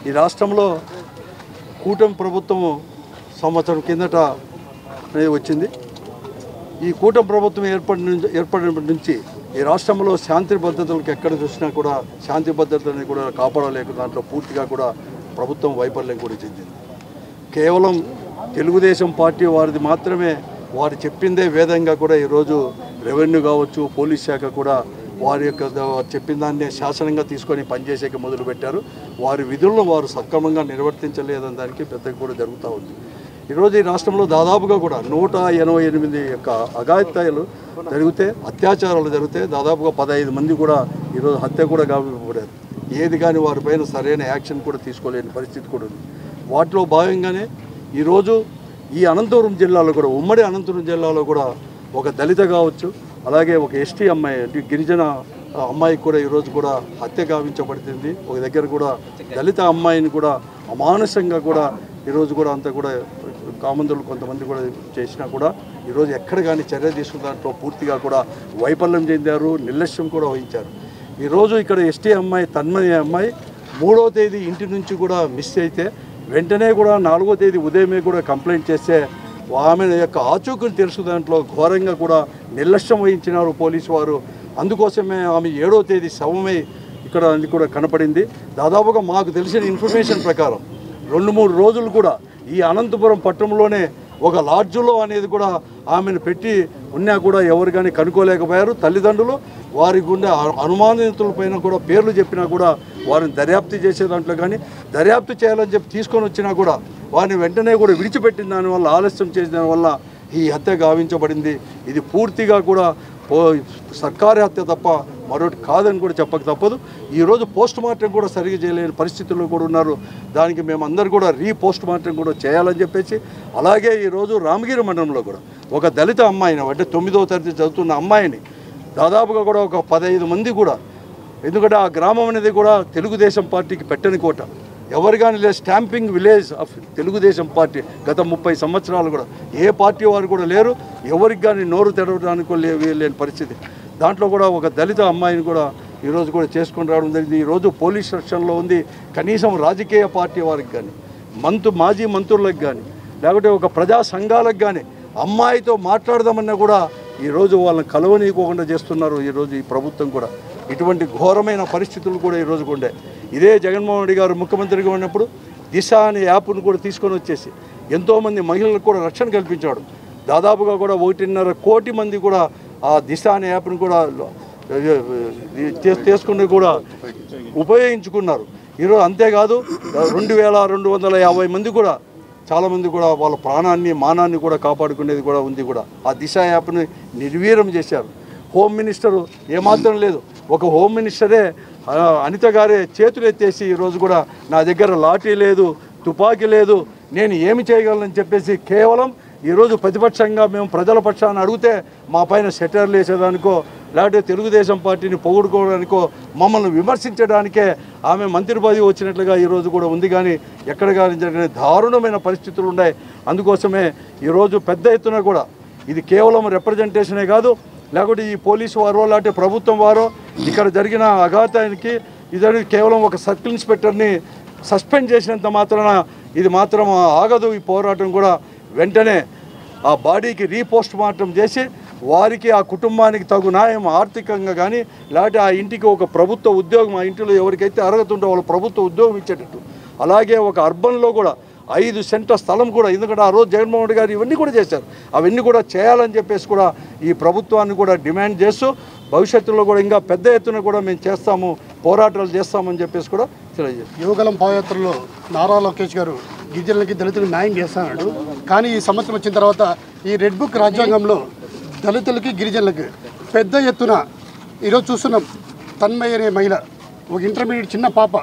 ఈ రాష్ట్రంలో కూటమి ప్రభుత్వం సంవత్సరం కిందట వచ్చింది. ఈ కూటమి ప్రభుత్వం ఏర్పడినప్పటి నుంచి ఈ రాష్ట్రంలో శాంతి భద్రతలకు ఎక్కడ చూసినా కూడా శాంతి భద్రతని కూడా కాపాడలేక దాంట్లో పూర్తిగా కూడా ప్రభుత్వం వైఫల్యం కూడా చెందింది. కేవలం తెలుగుదేశం పార్టీ వారిది మాత్రమే వారు చెప్పిందే వేదంగా కూడా ఈరోజు రెవెన్యూ కావచ్చు, పోలీస్ శాఖ కూడా వారి యొక్క చెప్పిన దాన్ని శాసనంగా తీసుకొని పనిచేసేకి మొదలుపెట్టారు. వారి విధులను వారు సక్రమంగా నిర్వర్తించలేదని దానికి పెద్దగా కూడా జరుగుతూ ఉంది. ఈరోజు ఈ రాష్ట్రంలో దాదాపుగా కూడా 188 యొక్క అఘాయిత్యాలు జరిగితే, అత్యాచారాలు జరిగితే దాదాపుగా 15 మంది కూడా ఈరోజు హత్య కూడా గావింపబడారు. ఏది కానీ వారిపైన సరైన యాక్షన్ కూడా తీసుకోలేని పరిస్థితి కూడా ఉంది. వాటిలో భాగంగానే ఈరోజు ఈ అనంతపురం జిల్లాలో కూడా, ఉమ్మడి అనంతపురం జిల్లాలో కూడా ఒక దళిత కావచ్చు, అలాగే ఒక ఎస్టీ అమ్మాయి అంటే గిరిజన అమ్మాయికి కూడా ఈరోజు కూడా హత్య గావించబడుతుంది. ఒక దగ్గర కూడా దళిత అమ్మాయిని కూడా అమానుషంగా కూడా ఈరోజు కూడా అంతా కూడా కామందులు కొంతమంది కూడా చేసినా కూడా ఈరోజు ఎక్కడ కానీ చర్య తీసుకున్న దాంట్లో పూర్తిగా కూడా వైఫల్యం చెందారు, నిర్లక్ష్యం కూడా వహించారు. ఈరోజు ఇక్కడ ఎస్టీ అమ్మాయి తన్మయ అమ్మాయి 3వ తేదీ ఇంటి నుంచి కూడా మిస్ అయితే వెంటనే కూడా 4వ తేదీ ఉదయమే కూడా కంప్లైంట్ చేస్తే ఆమె యొక్క ఆచూకుని తెలుసు దాంట్లో ఘోరంగా కూడా నిర్లక్ష్యం వహించినారు పోలీసు వారు. అందుకోసమే ఆమె 7వ తేదీ శవమై ఇక్కడ అది కూడా కనపడింది. దాదాపుగా మాకు తెలిసిన ఇన్ఫర్మేషన్ ప్రకారం 2-3 రోజులు కూడా ఈ అనంతపురం పట్టణంలోనే ఒక లాడ్జ్లో అనేది కూడా ఆమెను పెట్టి ఉన్నా కూడా ఎవరు కానీ కనుక్కోలేకపోయారు. తల్లిదండ్రులు వారి గుండె అనుమానితులపైన కూడా పేర్లు చెప్పినా కూడా వారిని దర్యాప్తు చేసే దాంట్లో కానీ దర్యాప్తు చేయాలని చెప్పి తీసుకొని వచ్చినా కూడా వారిని వెంటనే కూడా విడిచిపెట్టిన దానివల్ల, ఆలస్యం చేసిన దానివల్ల ఈ హత్య గావించబడింది. ఇది పూర్తిగా కూడా సర్కారీ హత్య తప్ప మరొకటి కాదని కూడా చెప్పక తప్పదు. ఈరోజు పోస్ట్ మార్టం కూడా సరిగ్గా చేయలేని పరిస్థితుల్లో కూడా ఉన్నారు. దానికి మేమందరూ కూడా పోస్ట్ మార్టం కూడా చేయాలని చెప్పేసి, అలాగే ఈరోజు రామగిరి మండలంలో కూడా ఒక దళిత అమ్మాయిని అంటే 9వ తరగతి చదువుతున్న అమ్మాయిని దాదాపుగా కూడా ఒక 15 మంది కూడా, ఎందుకంటే ఆ గ్రామం అనేది కూడా తెలుగుదేశం పార్టీకి పెట్టని కోట, ఎవరు కానీ లేదు, stamping village of Telugu Desam party. గత 30 సంవత్సరాలు కూడా ఏ పార్టీ వారు కూడా లేరు, ఎవరికి కానీ నోరు తెరవడానికి లేని పరిస్థితి. దాంట్లో కూడా ఒక దళిత అమ్మాయిని కూడా ఈరోజు కూడా చేసుకొని రావడం జరిగింది. ఈరోజు పోలీస్ సెక్షన్లో ఉంది. కనీసం రాజకీయ పార్టీ వారికి కానీ, మాజీ మంత్రులకు కానీ, లేకపోతే ఒక ప్రజా సంఘాలకు కానీ అమ్మాయితో మాట్లాడదామన్నా కూడా ఈరోజు వాళ్ళని కలవనీయకోకుండా చేస్తున్నారు. ఈరోజు ఈ ప్రభుత్వం కూడా ఇటువంటి ఘోరమైన పరిస్థితులు కూడా ఈరోజు ఉండే. ఇదే జగన్మోహన్ రెడ్డి గారు ముఖ్యమంత్రిగా ఉన్నప్పుడు దిశ అనే యాప్ను కూడా తీసుకొని వచ్చేసి ఎంతోమంది మహిళలకు కూడా రక్షణ కల్పించాడు. దాదాపుగా కూడా 1.5 కోటి మంది కూడా ఆ దిశ అనే యాప్ను కూడా తీసుకుని కూడా ఉపయోగించుకున్నారు. ఈరోజు అంతేకాదు 2250 మంది కూడా చాలామంది కూడా వాళ్ళ ప్రాణాన్ని, మానాన్ని కూడా కాపాడుకునేది కూడా ఉంది. కూడా ఆ దిశ యాప్ని నిర్వీర్యం చేశారు. హోమ్ మినిస్టరు ఏమాత్రం లేదు, ఒక హోమ్ మినిస్టరే అనిత గారే చేతులు ఎత్తేసి ఈరోజు కూడా నా దగ్గర లాఠీ లేదు, తుపాకీ లేదు, నేను ఏమి చేయగలనని చెప్పేసి కేవలం ఈరోజు ప్రతిపక్షంగా మేము ప్రజల పక్షాన్ని అడిగితే మా పైన సెటర్లు వేసేదానికో, లేకపోతే తెలుగుదేశం పార్టీని పొగుడుకోవడానికో, మమ్మల్ని విమర్శించడానికే ఆమె మంత్రి పదవి వచ్చినట్లుగా ఈరోజు కూడా ఉంది. కానీ ఎక్కడ కానీ జరిగిన దారుణమైన పరిస్థితులు ఉన్నాయి. అందుకోసమే ఈరోజు పెద్ద ఎత్తున కూడా ఇది కేవలం రిప్రజెంటేషనే కాదు, లేకపోతే ఈ పోలీసు వారో లేకపోతే ప్రభుత్వం వారో ఇక్కడ జరిగిన అఘాతానికి ఇది కేవలం ఒక సర్కిల్ ఇన్స్పెక్టర్ని సస్పెండ్ చేసినంత మాత్రాన ఇది మాత్రం ఆగదు. ఈ పోరాటం కూడా వెంటనే ఆ బాడీకి రీపోస్ట్ మార్టం చేసి వారికి, ఆ కుటుంబానికి తగు న్యాయం ఆర్థికంగా కానీ, లేకపోతే ఆ ఇంటికి ఒక ప్రభుత్వ ఉద్యోగం, ఆ ఇంటిలో ఎవరికైతే అర్హత ఉంటే వాళ్ళు ప్రభుత్వ ఉద్యోగం ఇచ్చేటట్టు, అలాగే ఒక అర్బన్లో కూడా 5 సెంట్ల స్థలం కూడా, ఎందుకంటే ఆ రోజు జగన్మోహన్ రెడ్డి గారు ఇవన్నీ కూడా చేశారు, అవన్నీ కూడా చేయాలని చెప్పేసి కూడా ఈ ప్రభుత్వాన్ని కూడా డిమాండ్ చేస్తూ భవిష్యత్తులో కూడా ఇంకా పెద్ద ఎత్తున కూడా మేము చేస్తాము, పోరాటాలు చేస్తామని చెప్పేసి కూడా తెలియజేస్తాం. యువగలం పాదయాత్రలో నారా లోకేష్ గారు గిరిజనులకి, దళితులకు న్యాయం చేస్తాడు. కానీ ఈ సంవత్సరం వచ్చిన తర్వాత ఈ రెడ్ బుక్ రాజ్యాంగంలో దళితులకి, గిరిజనులకి పెద్ద ఎత్తున ఈరోజు చూస్తున్నాం. తన్మయ్య అనే మహిళ, ఒక ఇంటర్మీడియట్ చిన్న పాప,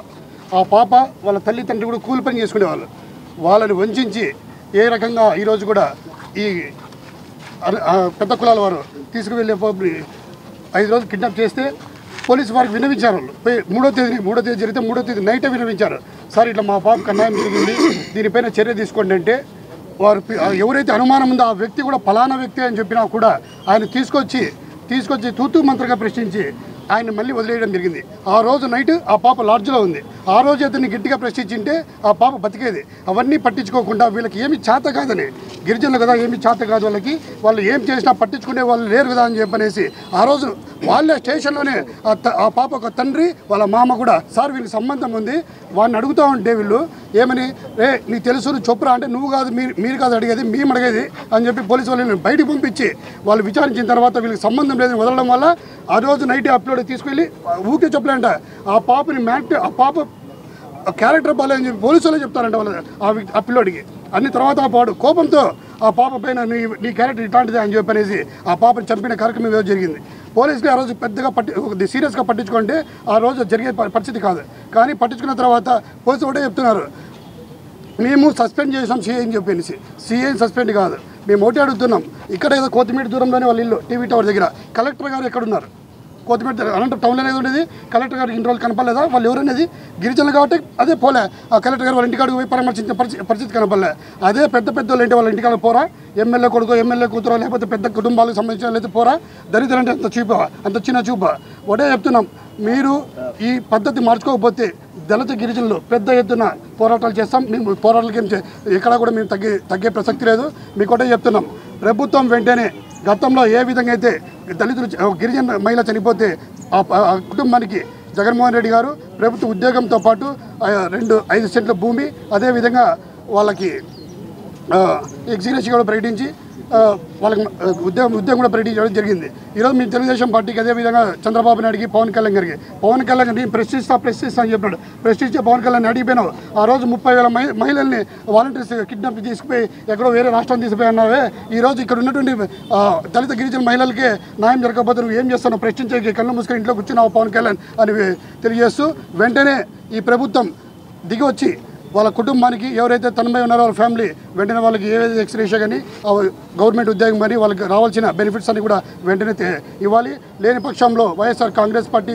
ఆ పాప వాళ్ళ తల్లిదండ్రులు కూడా కూలి పని చేసుకునేవాళ్ళు. వాళ్ళని వంచి ఏ రకంగా ఈరోజు కూడా ఈ పెద్ద కులాల వారు తీసుకువెళ్ళే 5 రోజులు కిడ్నాప్ చేస్తే పోలీసు వారికి విన్నవించారు. వాళ్ళు 3వ తేదీ జరిగితే 3వ తేదీ నైటే విన్నవించారు. సార్ ఇట్లా మా పాపకు అన్యాయం జరిగింది, దీనిపైన చర్య తీసుకోండి అంటే, వారు ఎవరైతే అనుమానం ఉందో ఆ వ్యక్తి కూడా ఫలానా వ్యక్తి అని చెప్పినా కూడా ఆయన తీసుకొచ్చి తూతూ మంత్రంగా ప్రశ్నించి ఆయన మళ్ళీ వదిలేయడం జరిగింది. ఆ రోజు నైట్ ఆ పాప లాడ్జ్లో ఉంది. ఆ రోజు అతన్ని గట్టిగా ప్రశ్నించింటే ఆ పాప బతికేది. అవన్నీ పట్టించుకోకుండా వీళ్ళకి ఏమి చేత కాదని, గిరిజనులు కదా ఏమి చేత కాదు వాళ్ళకి, వాళ్ళు ఏం చేసినా పట్టించుకునే వాళ్ళు లేరు కదా అని చెప్పనేసి ఆ రోజు వాళ్ళే స్టేషన్లోనే ఆ పాప ఒక తండ్రి వాళ్ళ మామ కూడా, సార్ వీళ్ళకి సంబంధం ఉంది వాడిని అడుగుతూ ఉంటే వీళ్ళు ఏమని, రే నీకు తెలుసు నువ్వు చొప్పురా అంటే, నువ్వు కాదు మీరు కాదు అడిగేది మేము అడిగేది అని చెప్పి పోలీసు వాళ్ళని బయటికి పంపించి వాళ్ళు విచారించిన తర్వాత వీళ్ళకి సంబంధం లేదని వదలడం వల్ల ఆ రోజు నైట్ అప్లోడ్ తీసుకెళ్ళి ఊకే చెప్పలేంట ఆ పాపని ఆ పాప క్యారెక్టర్ బాగాలేదని చెప్పి పోలీసు వాళ్ళే చెప్తారంట వాళ్ళ ఆ పిల్లోడికి. అన్ని తర్వాత ఆ పాడు కోపంతో ఆ పాప పైన నీ క్యారెక్టర్ ఇట్లాంటిదే అని చెప్పనేసి ఆ పాపని చంపిన కార్యక్రమం ఏదో జరిగింది. పోలీసులు ఆ రోజు పెద్దగా సీరియస్గా పట్టించుకుంటే ఆ రోజు జరిగే పరిస్థితి కాదు. కానీ పట్టించుకున్న తర్వాత పోలీసులు ఒకటే చెప్తున్నారు, మేము సస్పెండ్ చేసాం సీఐ అని చెప్పేసి. సీఐని సస్పెండ్ కాదు, మేము ఒకటి అడుగుతున్నాం. ఇక్కడ ఏదో కొత్తిమీర దూరంలోనే వాళ్ళ ఇల్లు టీవీ టవర్ దగ్గర. కలెక్టర్ గారు ఎక్కడున్నారు? కొత్తిమీర అనంతపురం టౌన్లో అనేది ఉండేది. కలెక్టర్ గారికి ఇన్ని రోజులు కనపడలేదా? వాళ్ళు ఎవరనేది గిరిజనులు కాబట్టి అదే పోలే. ఆ కలెక్టర్ గారు వాళ్ళ ఇంటికాడికి పోయి పరామర్శించిన పరిస్థితి కనపడలే. అదే పెద్ద వాళ్ళు ఏంటి వాళ్ళ ఇంటికాడ పోరా? ఎమ్మెల్యే కొడుకో ఎమ్మెల్యే కూతురో లేకపోతే పెద్ద కుటుంబాలకు సంబంధించిన అయితే పోరా? దరిద్రం అంటే అంత చూప, అంత చిన్న చూప. ఒకటే చెప్తున్నాం, మీరు ఈ పద్ధతి మార్చుకోకపోతే దళిత గిరిజనులు పెద్ద ఎత్తున పోరాటాలు చేస్తాం. మేము పోరాటాలకి ఎక్కడా కూడా మేము తగ్గే ప్రసక్తి లేదు. మీకు ఒకటే చెప్తున్నాం, ప్రభుత్వం వెంటనే గతంలో ఏ విధంగా అయితే దళితులు గిరిజన మహిళ చనిపోతే ఆ కుటుంబానికి జగన్మోహన్ రెడ్డి గారు ప్రభుత్వ ఉద్యోగంతో పాటు 5 సెంట్ల భూమి, అదేవిధంగా వాళ్ళకి ఎగ్జిక్యూటివ్ కూడా ప్రకటించి వాళ్ళకి ఉద్యోగం కూడా ప్రకటించడం జరిగింది. ఈరోజు మీ తెలుగుదేశం పార్టీకి అదేవిధంగా చంద్రబాబు నాయుడికి పవన్ కళ్యాణ్ గారికి నేను ప్రశ్నిస్తా అని చెప్పాడు. ప్రశ్నించే పవన్ కళ్యాణ్ అడిగిపోయినావు. ఆ రోజు 30,000 మహిళల్ని వాలంటీర్స్ కిడ్నాప్ తీసుకుపోయి ఎక్కడో వేరే రాష్ట్రం తీసుకుపోయి అన్నావే. ఈరోజు ఇక్కడ ఉన్నటువంటి దళిత గిరిజన మహిళలకే న్యాయం జరగకపోతే నువ్వు ఏం చేస్తావు? ప్రశ్నించే కళ్ళు మూసుకొని ఇంట్లో కూర్చున్నావు పవన్ కళ్యాణ్ అని తెలియజేస్తూ వెంటనే ఈ ప్రభుత్వం దిగి వచ్చి వాళ్ళ కుటుంబానికి ఎవరైతే తన్మయ ఉన్నారో వాళ్ళ ఫ్యామిలీ వెంటనే వాళ్ళకి ఏదైతే ఎక్స్రేషా కానీ గవర్నమెంట్ ఉద్యోగం కానీ వాళ్ళకి రావాల్సిన బెనిఫిట్స్ అన్ని కూడా వెంటనే ఇవ్వాలి. లేని పక్షంలో వైఎస్ఆర్ కాంగ్రెస్ పార్టీ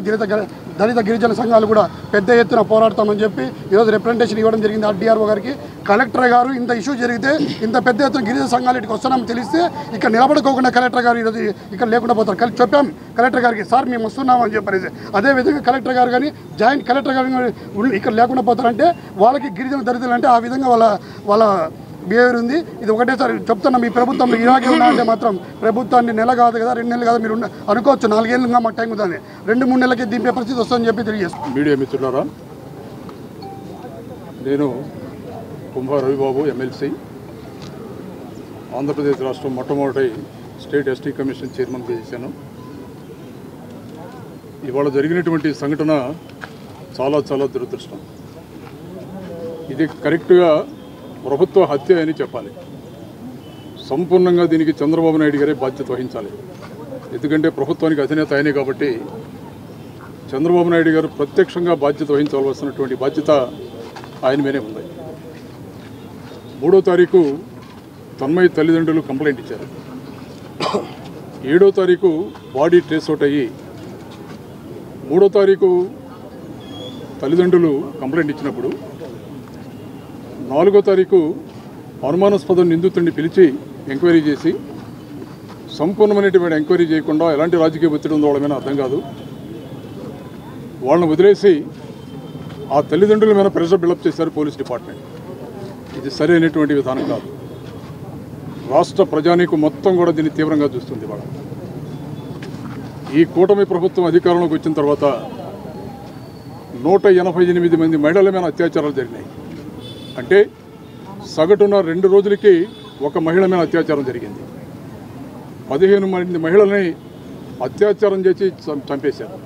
దళిత గిరిజన సంఘాలు కూడా పెద్ద ఎత్తున పోరాడతామని చెప్పి ఈరోజు రిప్రజెంటేషన్ ఇవ్వడం జరిగింది ఆర్డీఆర్ఓ గారికి. కలెక్టర్ గారు ఇంత ఇష్యూ జరిగితే ఇంత పెద్ద ఎత్తున గిరిజన సంఘాలు ఇటుకు వస్తున్నామని తెలిస్తే ఇక్కడ నిలబడుకోకుండా కలెక్టర్ గారు ఈరోజు ఇక్కడ లేకుండా పోతారు. చెప్పాం కలెక్టర్ గారికి, సార్ మేము వస్తున్నామని చెప్పేసి. అదేవిధంగా కలెక్టర్ గారు కానీ జాయింట్ కలెక్టర్ గారు ఇక్కడ లేకుండా పోతారంటే వాళ్ళకి గిరిజన దళితులు అంటే ఆ విధంగా వాళ్ళ బిహేవియర్ ఉంది. ఇది ఒకటేసారి చెప్తున్నాం, మీ ప్రభుత్వంలో ఇలాగే ఉన్నాయంటే మాత్రం ప్రభుత్వాన్ని నెల కాదు కదా 2 నెలలు కాదు మీరు అనుకోవచ్చు, 4 ఏళ్ళుగా మాకు టైం ఉందని 2-3 నెలలకి దింపే పరిస్థితి వస్తుందని చెప్పి తెలియజేస్తాం. మీడియా మిత్రులారా, నేను కుంభ రవిబాబు ఎమ్మెల్సీ, ఆంధ్రప్రదేశ్ రాష్ట్రం మొట్టమొదటి స్టేట్ ఎస్టీ కమిషన్ చైర్మన్గా చేశాను. ఇవాళ జరిగినటువంటి సంఘటన చాలా దురదృష్టం. ఇది కరెక్ట్గా ప్రభుత్వ హత్య అని చెప్పాలి. సంపూర్ణంగా దీనికి చంద్రబాబు నాయుడు గారే బాధ్యత వహించాలి. ఎందుకంటే ప్రభుత్వానికి అధినేత ఆయనే కాబట్టి చంద్రబాబు నాయుడు గారు ప్రత్యక్షంగా బాధ్యత వహించవలసినటువంటి బాధ్యత ఆయన మీదే ఉంది. 3వ తారీఖు తన్మయ తల్లిదండ్రులు కంప్లైంట్ ఇచ్చారు. 7వ తారీఖు బాడీ ట్రేస్ అవుట్ అయ్యి 3వ తారీఖు తల్లిదండ్రులు కంప్లైంట్ ఇచ్చినప్పుడు 4వ తారీఖు అనుమానాస్పద నిందితుడిని పిలిచి ఎంక్వైరీ చేసి సంపూర్ణమైనటువంటి ఎంక్వైరీ చేయకుండా ఎలాంటి రాజకీయ ఒత్తిడి ఉందో వాళ్ళ మీద అర్థం కాదు, వాళ్ళని వదిలేసి ఆ తల్లిదండ్రుల మీద ప్రెషర్ బిల్డప్ చేశారు పోలీస్ డిపార్ట్మెంట్. ఇది సరైనటువంటి విధానం కాదు. రాష్ట్ర ప్రజానీకం మొత్తం కూడా దీన్ని తీవ్రంగా చూస్తుంది. వాళ్ళ ఈ కూటమి ప్రభుత్వం అధికారంలోకి వచ్చిన తర్వాత 188 మంది మహిళల మీద అత్యాచారాలు జరిగినాయి. అంటే సగటున 2 రోజులకి ఒక మహిళ మీద అత్యాచారం జరిగింది. 15 మంది మహిళల్ని అత్యాచారం చేసి చంపేశారు.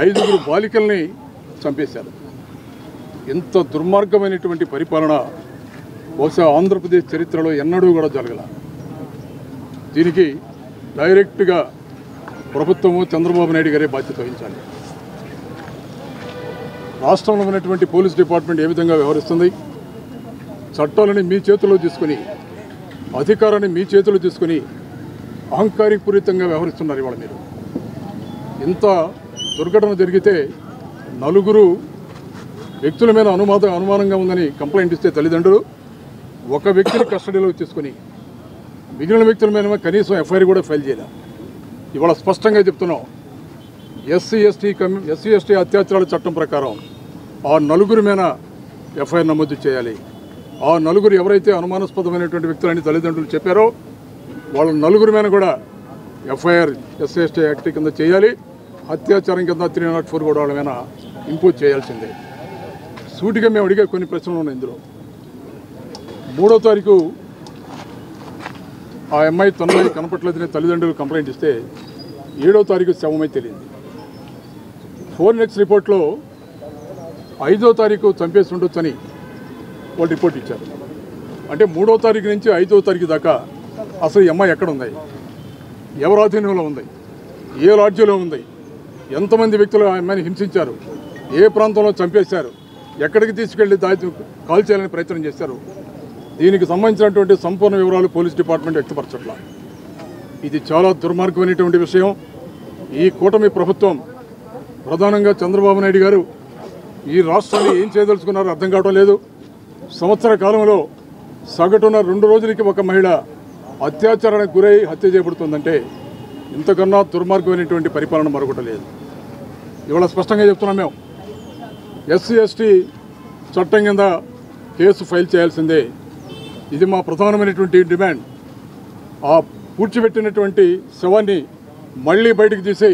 5 బాలికల్ని చంపేశారు. ఇంత దుర్మార్గమైనటువంటి పరిపాలన బహుశా ఆంధ్రప్రదేశ్ చరిత్రలో ఎన్నడూ కూడా జరగల. దీనికి డైరెక్ట్గా ప్రభుత్వము చంద్రబాబు నాయుడు గారే బాధ్యత వహించాలి. రాష్ట్రంలో ఉన్నటువంటి పోలీస్ డిపార్ట్మెంట్ ఏ విధంగా వ్యవహరిస్తుంది? చట్టాలని మీ చేతిలో తీసుకుని, అధికారాన్ని మీ చేతిలో తీసుకుని అహంకారపూరితంగా వ్యవహరిస్తున్నారు. ఇవాళ మీరు ఇంత దుర్ఘటన జరిగితే 4 వ్యక్తుల మీద అనుమానంగా ఉందని కంప్లైంట్ ఇస్తే తల్లిదండ్రులు ఒక వ్యక్తిని కస్టడీలో తీసుకుని మిగిలిన వ్యక్తుల మీద కనీసం ఎఫ్ఐఆర్ కూడా ఫైల్ చేయలేదు. ఇవాళ స్పష్టంగా చెప్తున్నాం, ఎస్సీ ఎస్టీ అత్యాచారాల చట్టం ప్రకారం ఆ నలుగురి మీద ఎఫ్ఐఆర్ నమోదు చేయాలి. ఆ నలుగురు ఎవరైతే అనుమానాస్పదమైనటువంటి వ్యక్తులని తల్లిదండ్రులు చెప్పారో వాళ్ళ నలుగురి మీద కూడా ఎఫ్ఐఆర్ ఎస్సీ యాక్ట్ కింద చేయాలి. అత్యాచారం కింద 304 కూడా వాళ్ళ మీద ఇంపోజ్ చేయాల్సిందే. సూటిగా మేము అడిగే కొన్ని ప్రశ్నలు ఉన్నాయి ఇందులో. 3వ తారీఖు ఆ అమ్మాయి తనలో కనపట్లేదని తల్లిదండ్రులు కంప్లైంట్ ఇస్తే 7వ తారీఖు శవమై తెలియంది. ఫోరెన్సిక్ రిపోర్ట్లో 5వ తారీఖు చంపేసి ఉండొచ్చని వాళ్ళు రిపోర్ట్ ఇచ్చారు. అంటే 3వ తారీఖు నుంచి 5వ తారీఖు దాకా అసలు ఈ అమ్మాయి ఎక్కడ ఉంది, ఎవరి ఆధీనంలో ఉంది, ఏ లాడ్జీలో ఉంది, ఎంతమంది వ్యక్తులు ఆ అమ్మాయిని హింసించారు, ఏ ప్రాంతంలో చంపేశారు, ఎక్కడికి తీసుకెళ్లి కాల్ చేయాలని ప్రయత్నం చేశారు, దీనికి సంబంధించినటువంటి సంపూర్ణ వివరాలు పోలీస్ డిపార్ట్మెంట్ వ్యక్తపరచట్ల. ఇది చాలా దుర్మార్గమైనటువంటి విషయం. ఈ కూటమి ప్రభుత్వం ప్రధానంగా చంద్రబాబు నాయుడు గారు ఈ రాష్ట్రాన్ని ఏం చేయదలుచుకున్నారో అర్థం కావడం లేదు. సంవత్సర కాలంలో సగటున 2 రోజులకి ఒక మహిళ అత్యాచారానికి గురై హత్య చేయబడుతుందంటే ఇంతకన్నా దుర్మార్గమైనటువంటి పరిపాలన మరొకటి లేదు. ఇవాళ స్పష్టంగా చెప్తున్నాం మేము, ఎస్సీ ఎస్టీ చట్టం కింద కేసు ఫైల్ చేయాల్సిందే. ఇది మా ప్రధానమైనటువంటి డిమాండ్. ఆ పూడ్చిపెట్టినటువంటి శవాన్ని మళ్ళీ బయటకు తీసి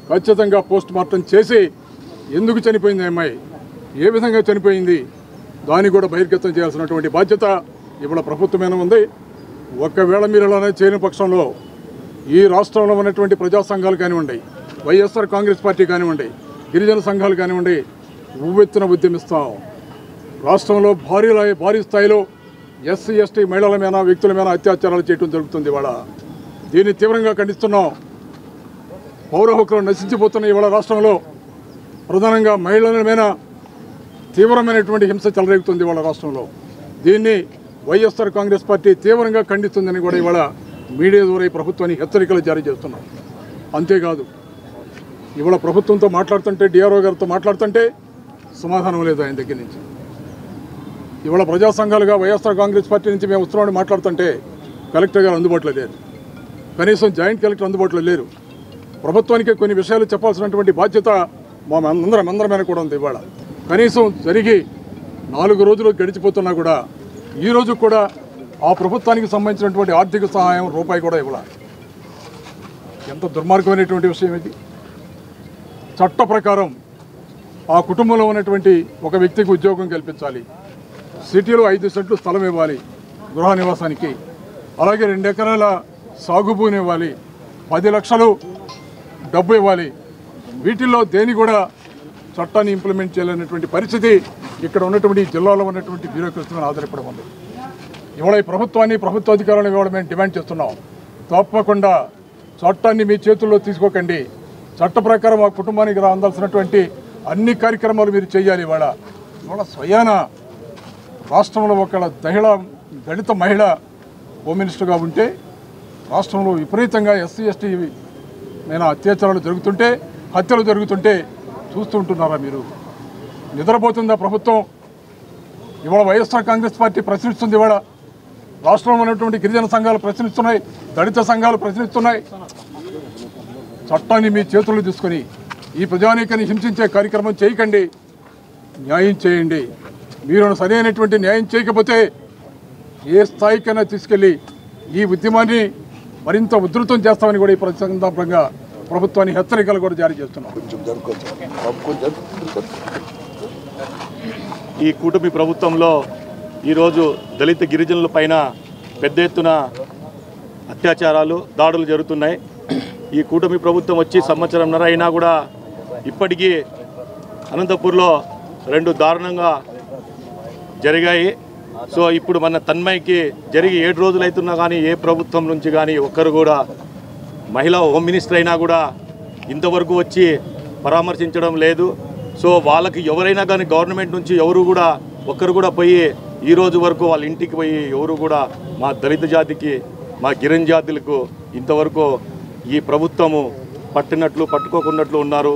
ఖచ్చితంగా పోస్ట్ మార్టం చేసి ఎందుకు చనిపోయింది అమ్మాయి, ఏ విధంగా చనిపోయింది, దాన్ని కూడా బహిర్గతం చేయాల్సినటువంటి బాధ్యత ఇవాళ ప్రభుత్వమైన ఉంది. ఒకవేళ మీరు అలానే చేయని పక్షంలో ఈ రాష్ట్రంలో ఉన్నటువంటి ప్రజా సంఘాలు కానివ్వండి, వైఎస్ఆర్ కాంగ్రెస్ పార్టీ కానివ్వండి, గిరిజన సంఘాలు కానివ్వండి, ఉవ్వెత్తున ఉద్యమిస్తాం. రాష్ట్రంలో భారీ స్థాయిలో ఎస్సీ ఎస్టీ మహిళల మీద వ్యక్తుల మీద అత్యాచారాలు చేయడం జరుగుతుంది. ఇవాళ దీన్ని తీవ్రంగా ఖండిస్తున్నాం. పౌర హక్కులు నశించిపోతున్న ఇవాళ రాష్ట్రంలో ప్రధానంగా మహిళల మీద తీవ్రమైనటువంటి హింస చెలరేగుతుంది ఇవాళ రాష్ట్రంలో. దీన్ని వైఎస్ఆర్ కాంగ్రెస్ పార్టీ తీవ్రంగా ఖండిస్తుందని కూడా ఇవాళ మీడియా ద్వారా ఈ ప్రభుత్వానికి హెచ్చరికలు జారీ చేస్తున్నాం. అంతేకాదు, ఇవాళ ప్రభుత్వంతో మాట్లాడుతుంటే, డిఆర్ఓ గారితో మాట్లాడుతుంటే సమాధానం లేదు ఆయన దగ్గర నుంచి. ఇవాళ ప్రజా సంఘాలుగా వైఎస్ఆర్ కాంగ్రెస్ పార్టీ నుంచి మేము వస్తున్నామని మాట్లాడుతుంటే కలెక్టర్ గారు అందుబాటులో లేరు, కనీసం జాయింట్ కలెక్టర్ అందుబాటులో లేరు. ప్రభుత్వానికి కొన్ని విషయాలు చెప్పాల్సినటువంటి బాధ్యత మా అందరం మీద కూడా ఉంది. ఇవాళ కనీసం జరిగి 4 రోజులు గడిచిపోతున్నా కూడా ఈరోజు కూడా ఆ ప్రభుత్వానికి సంబంధించినటువంటి ఆర్థిక సహాయం రూపాయి కూడా ఇవ్వాలి. ఎంత దుర్మార్గమైనటువంటి విషయం ఇది. చట్ట ప్రకారం ఆ కుటుంబంలో ఉన్నటువంటి ఒక వ్యక్తికి ఉద్యోగం కల్పించాలి, సిటీలో 5 సెంట్లు స్థలం ఇవ్వాలి గృహ నివాసానికి, అలాగే 2 ఎకరాల సాగు భూమిని ఇవ్వాలి, 10 లక్షలు డబ్బు ఇవ్వాలి. వీటిల్లో దేని కూడా చట్టాన్ని ఇంప్లిమెంట్ చేయాలనేటువంటి పరిస్థితి ఇక్కడ ఉన్నటువంటి జిల్లాలో ఉన్నటువంటి బ్యూరోక్రసీ మీద ఆధారపడి ఉంది. ఇవాళ ఈ ప్రభుత్వాన్ని, ప్రభుత్వ అధికారులను ఇవాళ మేము డిమాండ్ చేస్తున్నాం. తప్పకుండా చట్టాన్ని మీ చేతుల్లో తీసుకోకండి. చట్ట ప్రకారం ఆ కుటుంబానికి అందాల్సినటువంటి అన్ని కార్యక్రమాలు మీరు చేయాలి. ఇవాళ స్వయాన రాష్ట్రంలో ఒక దళిత మహిళ హోమ్ మినిస్టర్గా ఉంటే రాష్ట్రంలో విపరీతంగా ఎస్సీ ఎస్టీ మీద అత్యాచారాలు జరుగుతుంటే, హత్యలు జరుగుతుంటే చూస్తుంటున్నారా మీరు? నిద్రపోతుందా ప్రభుత్వం? ఇవాళ వైఎస్ఆర్ కాంగ్రెస్ పార్టీ ప్రశ్నిస్తుంది. ఇవాళ రాష్ట్రంలో ఉన్నటువంటి గిరిజన సంఘాలు ప్రశ్నిస్తున్నాయి, దళిత సంఘాలు ప్రశ్నిస్తున్నాయి. చట్టాన్ని మీ చేతుల్లో తీసుకొని ఈ ప్రజానీకాన్ని హింసించే కార్యక్రమం చేయకండి, న్యాయం చేయండి. మీరు సరైనటువంటి న్యాయం చేయకపోతే ఏ స్థాయికైనా తీసుకెళ్ళి ఈ ఉద్యమాన్ని మరింత ఉధృతం చేస్తామని కూడా ఈ సందర్భంగా ప్రభుత్వాన్ని హెచ్చరికలు కూడా జారీ చేస్తున్నాం. ఈ కూటమి ప్రభుత్వంలో ఈరోజు దళిత గిరిజనుల పైన పెద్ద ఎత్తున అత్యాచారాలు, దాడులు జరుగుతున్నాయి. ఈ కూటమి ప్రభుత్వం వచ్చి సంవత్సరంన్నర అయినా కూడా ఇప్పటికీ అనంతపూర్లో 2 దారుణంగా జరిగాయి. సో ఇప్పుడు మన తన్మయ్యకి జరిగి 7 రోజులు అవుతున్నా కానీ ఏ ప్రభుత్వం నుంచి కానీ ఒక్కరు కూడా, మహిళా హోమ్ మినిస్టర్ అయినా కూడా ఇంతవరకు వచ్చి పరామర్శించడం లేదు. సో వాళ్ళకి ఎవరైనా కానీ గవర్నమెంట్ నుంచి ఎవరు కూడా ఒక్కరు కూడా పోయి ఈ రోజు వరకు వాళ్ళ ఇంటికి పోయి ఎవరు కూడా మా దళిత జాతికి, మా గిరిజన జాతులకు ఇంతవరకు ఈ ప్రభుత్వము పట్టుకోకున్నట్లు ఉన్నారు.